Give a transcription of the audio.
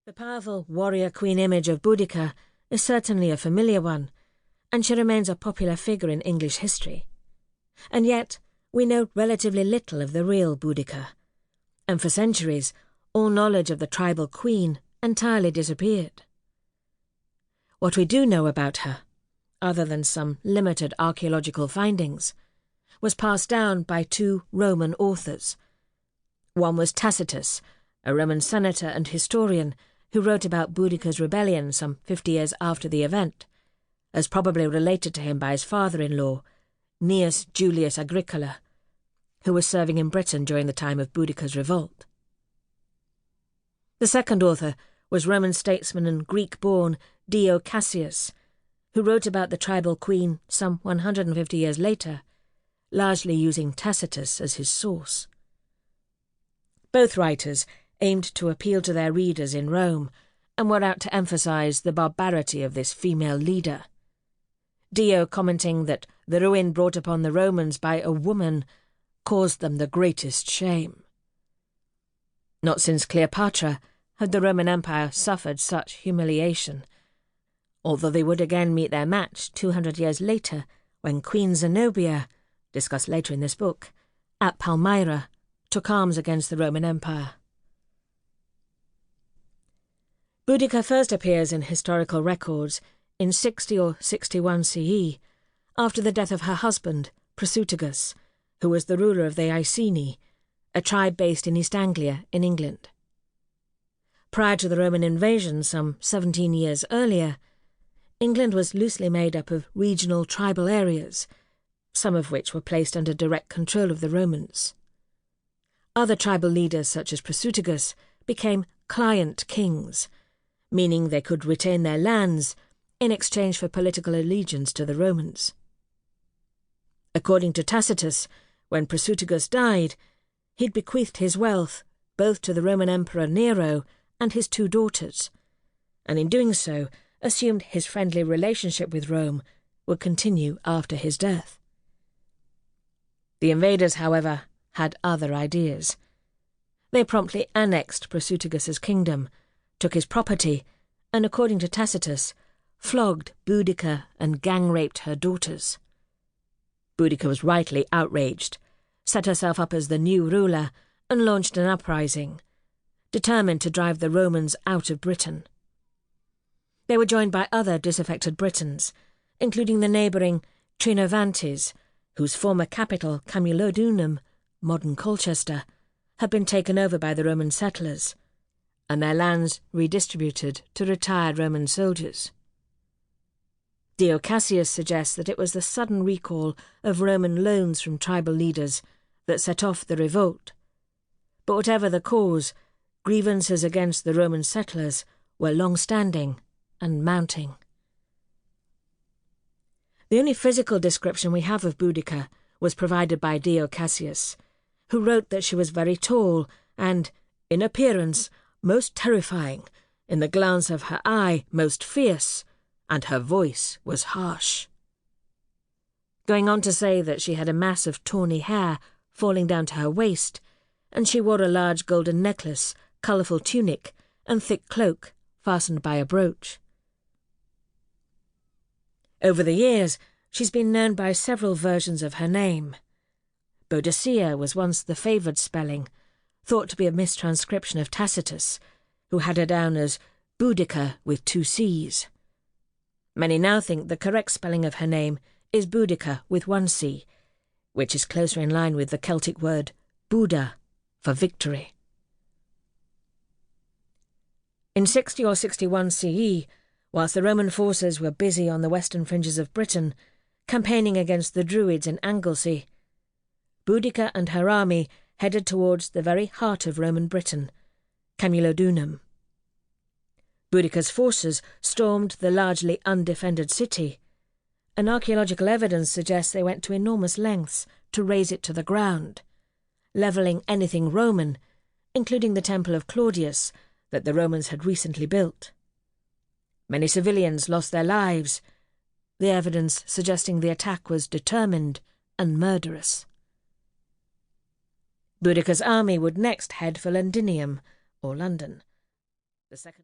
The powerful warrior queen image of Boudica is certainly a familiar one, and she remains a popular figure in English history. And yet, we know relatively little of the real Boudica, and for centuries, all knowledge of the tribal queen entirely disappeared. What we do know about her, other than some limited archaeological findings, was passed down by two Roman authors. One was Tacitus, a Roman senator and historian who wrote about Boudica's rebellion some 50 years after the event, as probably related to him by his father-in-law, Gnaeus Julius Agricola, who was serving in Britain during the time of Boudica's revolt. The second author was Roman statesman and Greek-born Dio Cassius, who wrote about the tribal queen some 150 years later, largely using Tacitus as his source. Both writers aimed to appeal to their readers in Rome and were out to emphasize the barbarity of this female leader. Dio commenting that the ruin brought upon the Romans by a woman caused them the greatest shame. Not since Cleopatra had the Roman Empire suffered such humiliation, although they would again meet their match 200 years later when Queen Zenobia, discussed later in this book, at Palmyra, took arms against the Roman Empire. Boudica first appears in historical records in 60 or 61 CE, after the death of her husband, Prasutagus, who was the ruler of the Iceni, a tribe based in East Anglia in England. Prior to the Roman invasion some 17 years earlier, England was loosely made up of regional tribal areas, some of which were placed under direct control of the Romans. Other tribal leaders such as Prasutagus became client kings, meaning they could retain their lands in exchange for political allegiance to the Romans. According to Tacitus, when Prasutagus died, he'd bequeathed his wealth both to the Roman Emperor Nero and his two daughters, and in doing so assumed his friendly relationship with Rome would continue after his death. The invaders, however, had other ideas. They promptly annexed Prasutagus's kingdom, took his property, and according to Tacitus, flogged Boudica and gang-raped her daughters. Boudica was rightly outraged, set herself up as the new ruler, and launched an uprising, determined to drive the Romans out of Britain. They were joined by other disaffected Britons, including the neighbouring Trinovantes, whose former capital, Camulodunum, modern Colchester, had been taken over by the Roman settlers, and their lands redistributed to retired Roman soldiers. Dio Cassius suggests that it was the sudden recall of Roman loans from tribal leaders that set off the revolt. But whatever the cause, grievances against the Roman settlers were long-standing and mounting. The only physical description we have of Boudica was provided by Dio Cassius, who wrote that she was very tall and, in appearance, most terrifying, in the glance of her eye most fierce, and her voice was harsh. Going on to say that she had a mass of tawny hair falling down to her waist, and she wore a large golden necklace, colourful tunic, and thick cloak fastened by a brooch. Over the years, she's been known by several versions of her name. Boadicea was once the favoured spelling, thought to be a mistranscription of Tacitus, who had her down as Boudica with 2 C's. Many now think the correct spelling of her name is Boudica with 1 C, which is closer in line with the Celtic word Buda for victory. In 60 or 61 CE, whilst the Roman forces were busy on the western fringes of Britain, campaigning against the Druids in Anglesey, Boudica and her army headed towards the very heart of Roman Britain, Camulodunum. Boudica's forces stormed the largely undefended city, and archaeological evidence suggests they went to enormous lengths to raze it to the ground, levelling anything Roman, including the Temple of Claudius that the Romans had recently built. Many civilians lost their lives, the evidence suggesting the attack was determined and murderous. Boudica's army would next head for Londinium, or London. The second